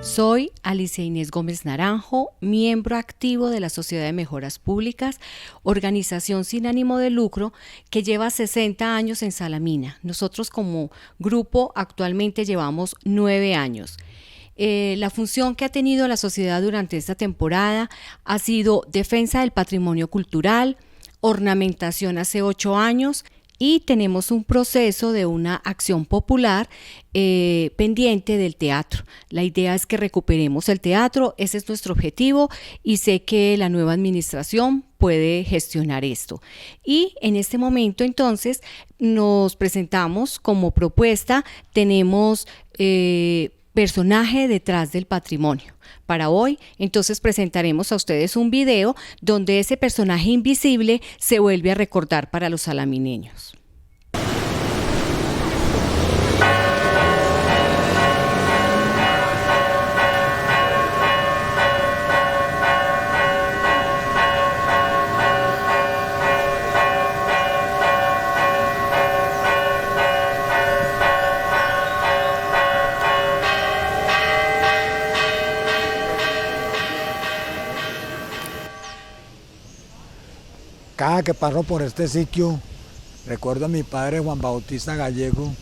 Soy Alicia Inés Gómez Naranjo, miembro activo de la Sociedad de Mejoras Públicas, organización sin ánimo de lucro que lleva 60 años en Salamina. Nosotros como grupo actualmente llevamos 9 años. La función que ha tenido la sociedad durante esta temporada ha sido defensa del patrimonio cultural, ornamentación hace 8 años, y tenemos un proceso de una acción popular pendiente del teatro. La idea es que recuperemos el teatro, ese es nuestro objetivo y sé que la nueva administración puede gestionar esto. Y en este momento entonces nos presentamos como propuesta, tenemos personaje detrás del patrimonio. Para hoy, entonces presentaremos a ustedes un video donde ese personaje invisible se vuelve a recordar para los salamineños. Cada que paso por este sitio, recuerdo a mi padre Juan Bautista Gallego,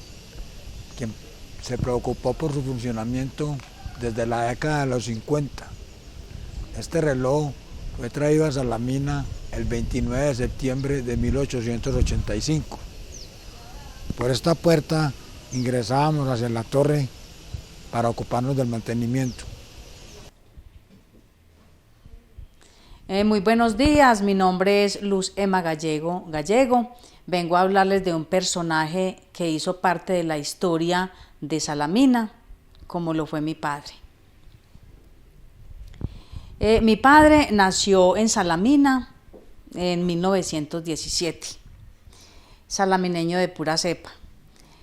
quien se preocupó por su funcionamiento desde la década de los 50. Este reloj fue traído a Salamina el 29 de septiembre de 1885. Por esta puerta ingresábamos hacia la torre para ocuparnos del mantenimiento. Muy buenos días, mi nombre es Luz Emma Gallego. Vengo a hablarles de un personaje que hizo parte de la historia de Salamina, como lo fue mi padre. Mi padre nació en Salamina en 1917, salamineño de pura cepa.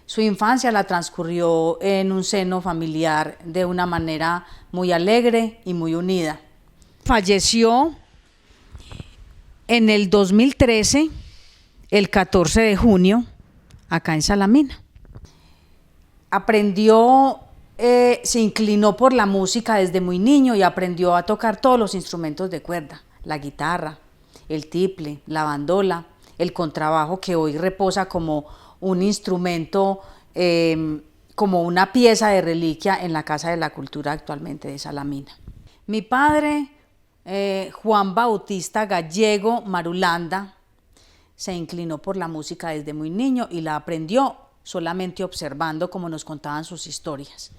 Su infancia la transcurrió en un seno familiar de una manera muy alegre y muy unida. Falleció en el 2013, el 14 de junio, acá en Salamina. Aprendió, se inclinó por la música desde muy niño y aprendió a tocar todos los instrumentos de cuerda, la guitarra, el tiple, la bandola, el contrabajo, que hoy reposa como un instrumento, como una pieza de reliquia en la Casa de la Cultura actualmente de Salamina. Mi padre, Juan Bautista Gallego Marulanda, se inclinó por la música desde muy niño y la aprendió solamente observando, como nos contaban sus historias.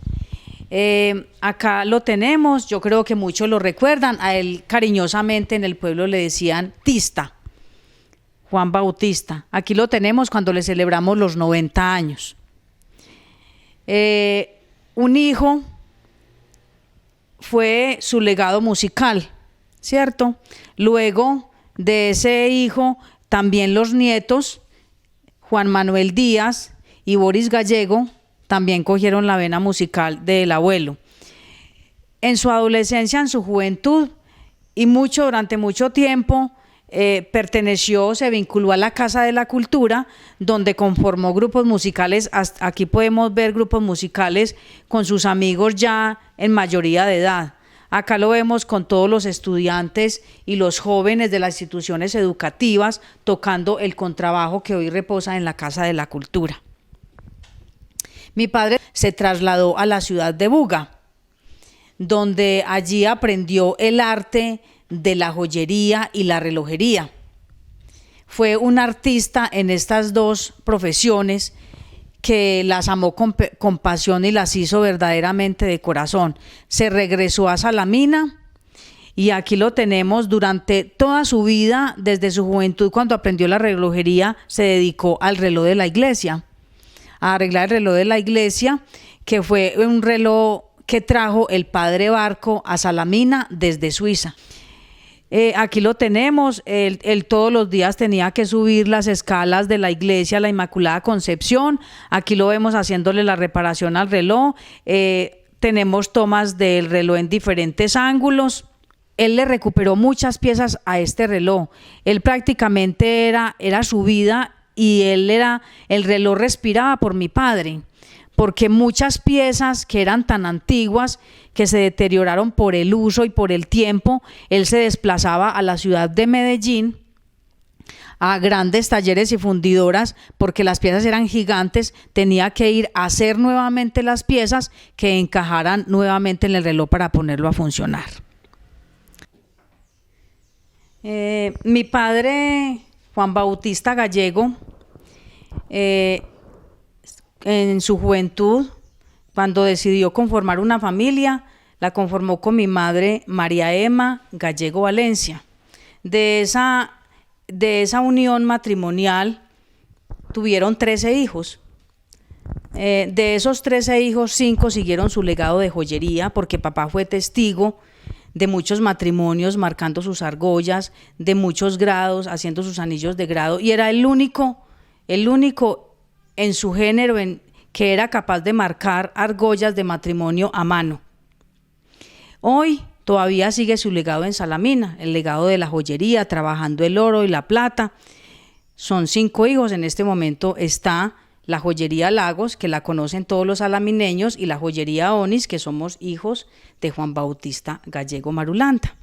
Acá lo tenemos, yo creo que muchos lo recuerdan, a él cariñosamente en el pueblo le decían Tista, Juan Bautista. Aquí lo tenemos cuando le celebramos los 90 años. Un hijo fue su legado musical, ¿cierto? Luego de ese hijo, también los nietos, Juan Manuel Díaz y Boris Gallego, también cogieron la vena musical del abuelo. En su adolescencia, en su juventud y durante mucho tiempo, se vinculó a la Casa de la Cultura, donde conformó grupos musicales. Aquí podemos ver grupos musicales con sus amigos ya en mayoría de edad. Acá lo vemos con todos los estudiantes y los jóvenes de las instituciones educativas tocando el contrabajo que hoy reposa en la Casa de la Cultura. Mi padre se trasladó a la ciudad de Buga, donde allí aprendió el arte de la joyería y la relojería. Fue un artista en estas dos profesiones que las amó con pasión y las hizo verdaderamente de corazón. Se regresó a Salamina y aquí lo tenemos durante toda su vida. Desde su juventud, cuando aprendió la relojería, se dedicó al reloj de la iglesia, a arreglar el reloj de la iglesia, que fue un reloj que trajo el padre Barco a Salamina desde Suiza. Aquí lo tenemos, él todos los días tenía que subir las escalas de la iglesia, la Inmaculada Concepción. Aquí lo vemos haciéndole la reparación al reloj. Tenemos tomas del reloj en diferentes ángulos. Él le recuperó muchas piezas a este reloj. Él prácticamente era su vida y el reloj respiraba por mi padre, porque muchas piezas que eran tan antiguas, que se deterioraron por el uso y por el tiempo, él se desplazaba a la ciudad de Medellín, a grandes talleres y fundidoras, porque las piezas eran gigantes, tenía que ir a hacer nuevamente las piezas que encajaran nuevamente en el reloj para ponerlo a funcionar. Mi padre, Juan Bautista Gallego, en su juventud, cuando decidió conformar una familia, la conformó con mi madre, María Emma Gallego Valencia. De esa unión matrimonial tuvieron 13 hijos. De esos 13 hijos, 5 siguieron su legado de joyería, porque papá fue testigo de muchos matrimonios, marcando sus argollas, de muchos grados, haciendo sus anillos de grado, y era el único en su género que era capaz de marcar argollas de matrimonio a mano. Hoy todavía sigue su legado en Salamina, el legado de la joyería, trabajando el oro y la plata. Son 5 hijos, en este momento está la joyería Lagos, que la conocen todos los salamineños, y la joyería Onis, que somos hijos de Juan Bautista Gallego Marulanda.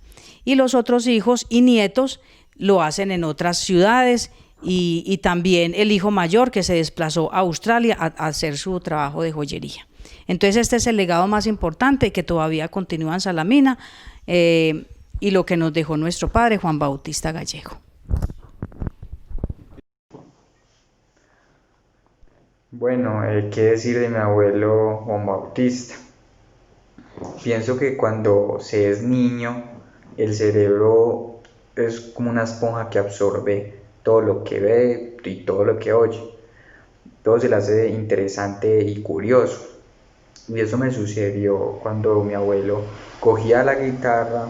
Y los otros hijos y nietos lo hacen en otras ciudades, y también el hijo mayor, que se desplazó a Australia a hacer su trabajo de joyería. Entonces este es el legado más importante que todavía continúa en Salamina, y lo que nos dejó nuestro padre Juan Bautista Gallego. Bueno, ¿qué decir de mi abuelo Juan Bautista? Pienso que cuando se es niño, el cerebro es como una esponja que absorbe todo lo que ve y todo lo que oye. Todo se le hace interesante y curioso. Y eso me sucedió cuando mi abuelo cogía la guitarra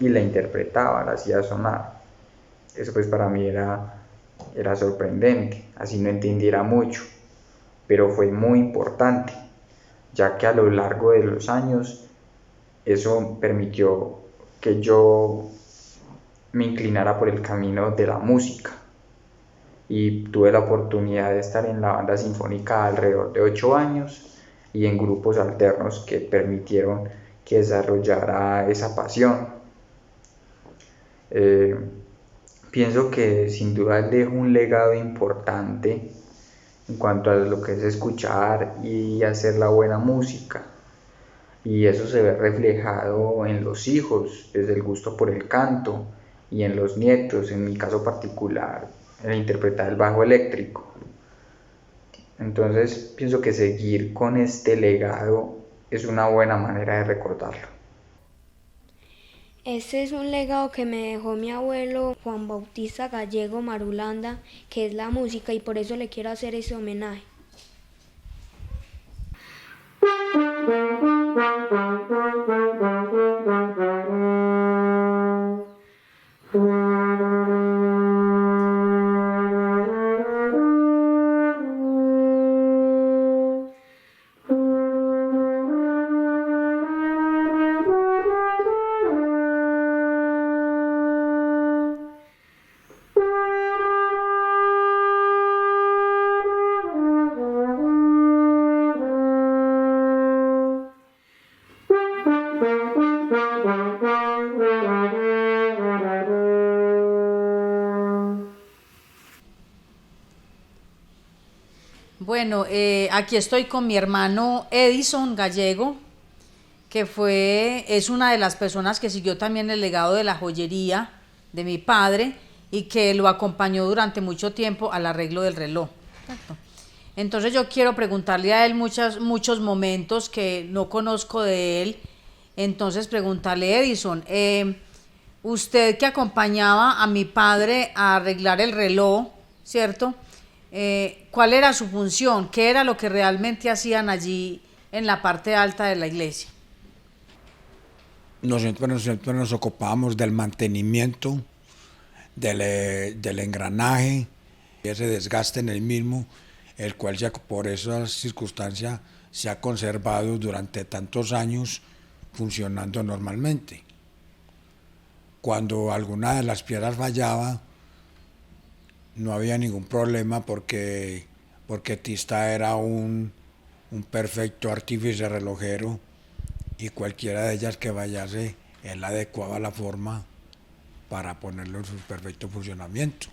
y la interpretaba, la hacía sonar. Eso pues para mí era sorprendente, así no entendiera mucho, pero fue muy importante, ya que a lo largo de los años eso permitió que yo me inclinara por el camino de la música, y tuve la oportunidad de estar en la banda sinfónica alrededor de 8 años y en grupos alternos que permitieron que desarrollara esa pasión. Pienso que sin duda él dejó un legado importante en cuanto a lo que es escuchar y hacer la buena música, y eso se ve reflejado en los hijos, desde el gusto por el canto, y en los nietos, en mi caso particular, en interpretar el bajo eléctrico. Entonces pienso que seguir con este legado es una buena manera de recordarlo. Este es un legado que me dejó mi abuelo Juan Bautista Gallego Marulanda, que es la música, y por eso le quiero hacer ese homenaje. Bueno, aquí estoy con mi hermano Edison Gallego, que es una de las personas que siguió también el legado de la joyería de mi padre y que lo acompañó durante mucho tiempo al arreglo del reloj. Entonces yo quiero preguntarle a él muchos momentos que no conozco de él. Entonces preguntarle, Edison, usted que acompañaba a mi padre a arreglar el reloj, ¿cierto? ¿Cuál era su función? ¿Qué era lo que realmente hacían allí en la parte alta de la iglesia? Nosotros nos ocupábamos del mantenimiento del engranaje, ese desgaste en el mismo, el cual ya por esa circunstancia se ha conservado durante tantos años funcionando normalmente. Cuando alguna de las piedras fallaba, no había ningún problema porque Tista era un un perfecto artífice relojero y cualquiera de ellas que vayase, él adecuaba la forma para ponerlo en su perfecto funcionamiento.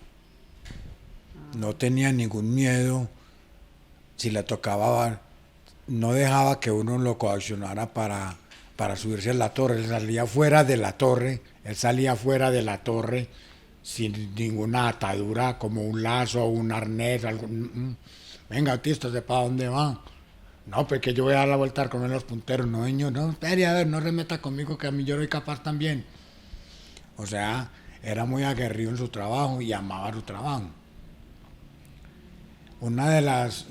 No tenía ningún miedo, si le tocaba, no dejaba que uno lo coaccionara para subirse a la torre, él salía fuera de la torre, sin ninguna atadura, como un lazo, un arnés, venga, Bautista, ¿para dónde va? No, pues que yo voy a dar la vuelta con los punteros, no, señor, no, espere, a ver, no remeta conmigo, que a mí yo soy capaz también. O sea, era muy aguerrido en su trabajo y amaba su trabajo. Una de las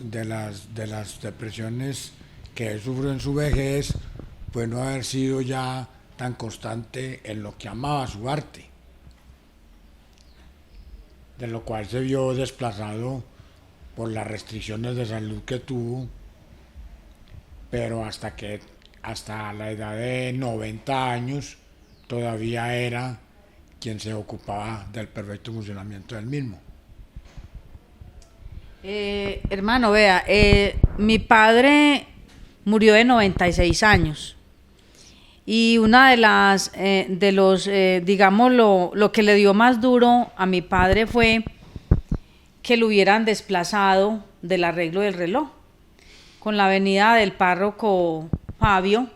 depresiones que él sufrió en su vejez fue no haber sido ya tan constante en lo que amaba su arte, de lo cual se vio desplazado por las restricciones de salud que tuvo, pero hasta la edad de 90 años todavía era quien se ocupaba del perfecto funcionamiento del mismo. Hermano, vea, mi padre murió de 96 años y una de las, digamos, lo que le dio más duro a mi padre fue que lo hubieran desplazado del arreglo del reloj. Con la venida del párroco Fabio,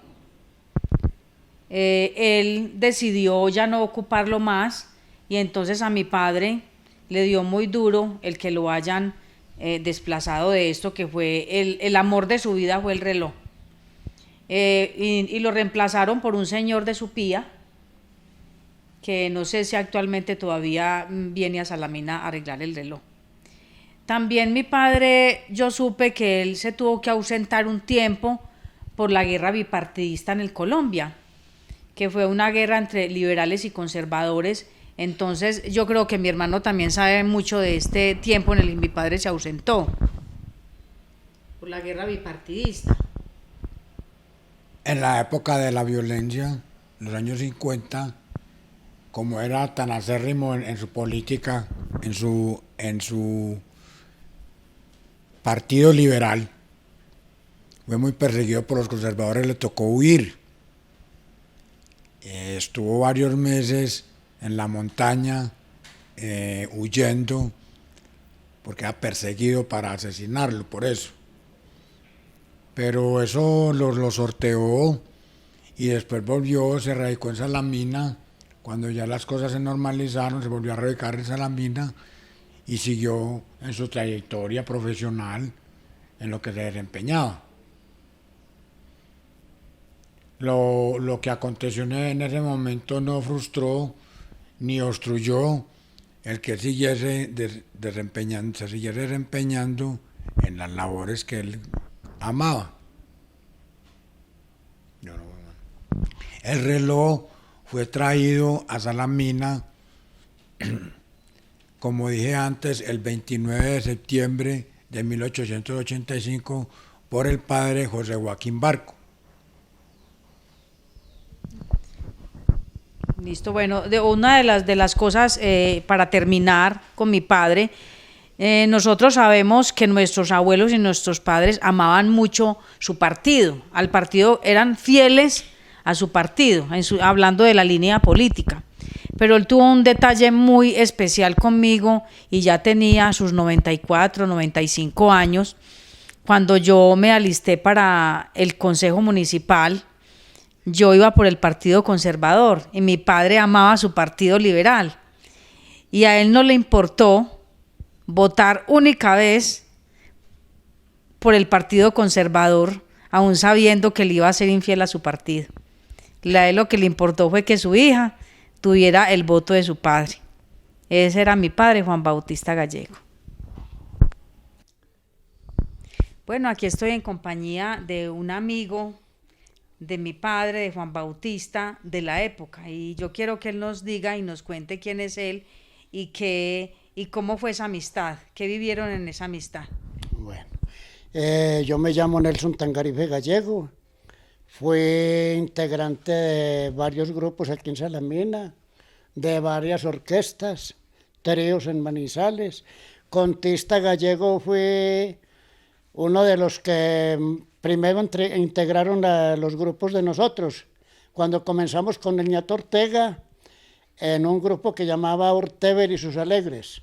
él decidió ya no ocuparlo más y entonces a mi padre le dio muy duro el que lo hayan desplazado de esto, que fue el amor de su vida fue el reloj. Y lo reemplazaron por un señor de Supía, que no sé si actualmente todavía viene a Salamina a arreglar el reloj. También mi padre, yo supe que él se tuvo que ausentar un tiempo por la guerra bipartidista en el Colombia, que fue una guerra entre liberales y conservadores. Entonces yo creo que mi hermano también sabe mucho de este tiempo en el que mi padre se ausentó por la guerra bipartidista. En la época de la violencia, en los años 50, como era tan acérrimo en su política, en su partido liberal, fue muy perseguido por los conservadores, le tocó huir. Estuvo varios meses en la montaña huyendo, porque era perseguido para asesinarlo, por eso. Pero eso lo sorteó y después volvió, se radicó en Salamina. Cuando ya las cosas se normalizaron, se volvió a radicar en Salamina y siguió en su trayectoria profesional en lo que se desempeñaba. Lo que aconteció en ese momento no frustró ni obstruyó el que se siguiese desempeñando en las labores que él amaba. El reloj fue traído a Salamina, como dije antes, el 29 de septiembre de 1885 por el padre José Joaquín Barco. Listo, bueno, una de las cosas para terminar con mi padre, nosotros sabemos que nuestros abuelos y nuestros padres amaban mucho su partido, al partido, eran fieles a su partido, hablando de la línea política. Pero él tuvo un detalle muy especial conmigo y ya tenía sus 94, 95 años, cuando yo me alisté para el Consejo Municipal. Yo iba por el Partido Conservador y mi padre amaba su Partido Liberal y a él no le importó votar única vez por el Partido Conservador, aún sabiendo que le iba a ser infiel a su partido. A él lo que le importó fue que su hija tuviera el voto de su padre. Ese era mi padre, Juan Bautista Gallego. Bueno, aquí estoy en compañía de un amigo de mi padre, de Juan Bautista, de la época, y yo quiero que él nos diga y nos cuente quién es él y cómo fue esa amistad, qué vivieron en esa amistad. Bueno, yo me llamo Nelson Tangarife Gallego, fui integrante de varios grupos aquí en Salamina, de varias orquestas, tríos en Manizales. Contista Gallego fue uno de los que primero integraron los grupos de nosotros. Cuando comenzamos con el ñato Ortega, en un grupo que llamaba Ortever y sus Alegres.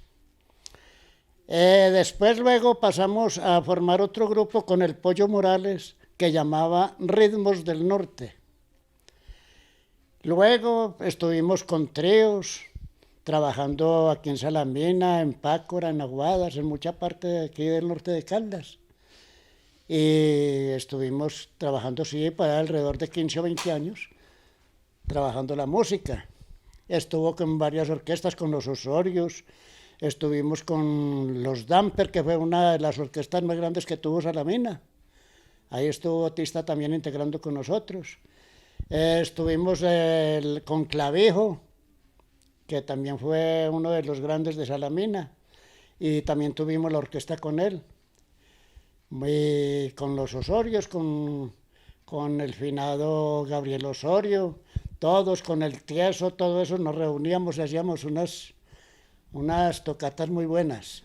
Después luego pasamos a formar otro grupo con el Pollo Morales, que llamaba Ritmos del Norte. Luego estuvimos con tríos, trabajando aquí en Salamina, en Pácora, en Aguadas, en mucha parte de aquí del norte de Caldas. Y estuvimos trabajando, sí, para alrededor de 15 o 20 años, trabajando la música. Estuvo con varias orquestas, con los Osorios, estuvimos con los Damper, que fue una de las orquestas más grandes que tuvo Salamina. Ahí estuvo Bautista también integrando con nosotros. Estuvimos con Clavijo, que también fue uno de los grandes de Salamina, y también tuvimos la orquesta con él. Y con los Osorios, con el finado Gabriel Osorio, todos, con el Tieso, todo eso, nos reuníamos y hacíamos unas tocatas muy buenas.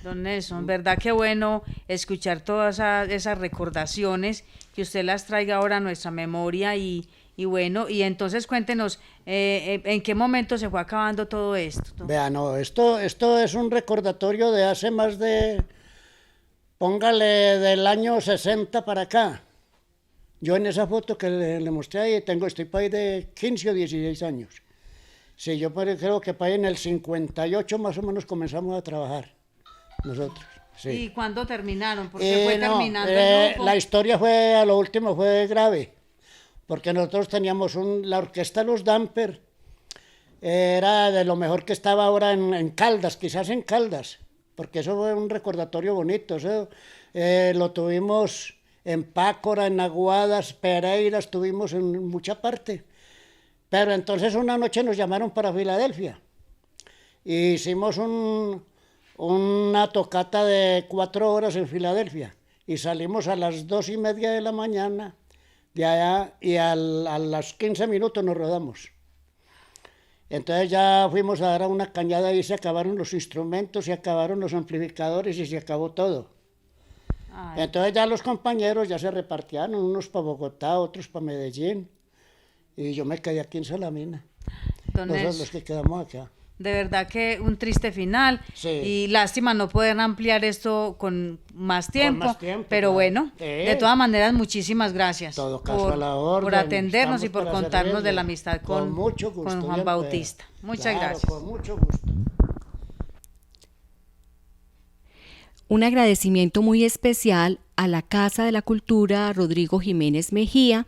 Don Nelson, verdad que bueno escuchar todas esas recordaciones, que usted las traiga ahora a nuestra memoria y bueno, y entonces cuéntenos, ¿en qué momento se fue acabando todo esto? Vea, no, esto es un recordatorio de hace más de, póngale, del año 60 para acá. Yo en esa foto que le mostré ahí, estoy para ahí de 15 o 16 años. Sí, yo creo que para ahí en el 58 más o menos comenzamos a trabajar nosotros. Sí. ¿Y cuándo terminaron? ¿Por qué fue terminando el grupo? La historia fue, a lo último, fue grave, porque nosotros teníamos la orquesta Los Damper, era de lo mejor que estaba ahora en Caldas, quizás en Caldas, porque eso fue un recordatorio bonito. Eso, lo tuvimos en Pácora, en Aguadas, Pereira, estuvimos en mucha parte. Pero entonces una noche nos llamaron para Filadelfia. Y hicimos una tocata de 4 horas en Filadelfia. Y salimos a las 2:30 de la mañana de allá y a las 15 minutos nos rodamos. Entonces ya fuimos a dar una cañada y se acabaron los instrumentos, se acabaron los amplificadores y se acabó todo. Ay. Entonces ya los compañeros ya se repartían, unos para Bogotá, otros para Medellín. Y yo me quedé aquí en Salamina. Nosotros los que quedamos acá. De verdad que un triste final. Sí. Y lástima no poder ampliar esto con más tiempo. Pero claro. Bueno, de todas maneras, muchísimas gracias. Todo caso a la orden, por atendernos y por contarnos de la amistad con mucho gusto, con Juan Bautista. Muchas gracias. Con mucho gusto. Un agradecimiento muy especial a la Casa de la Cultura Rodrigo Jiménez Mejía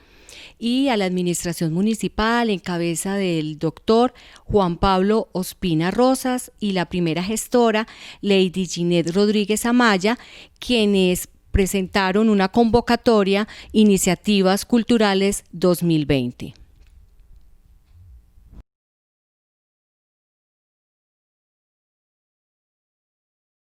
y a la Administración Municipal en cabeza del doctor Juan Pablo Ospina Rosas y la primera gestora, Lady Ginette Rodríguez Amaya, quienes presentaron una convocatoria Iniciativas Culturales 2020.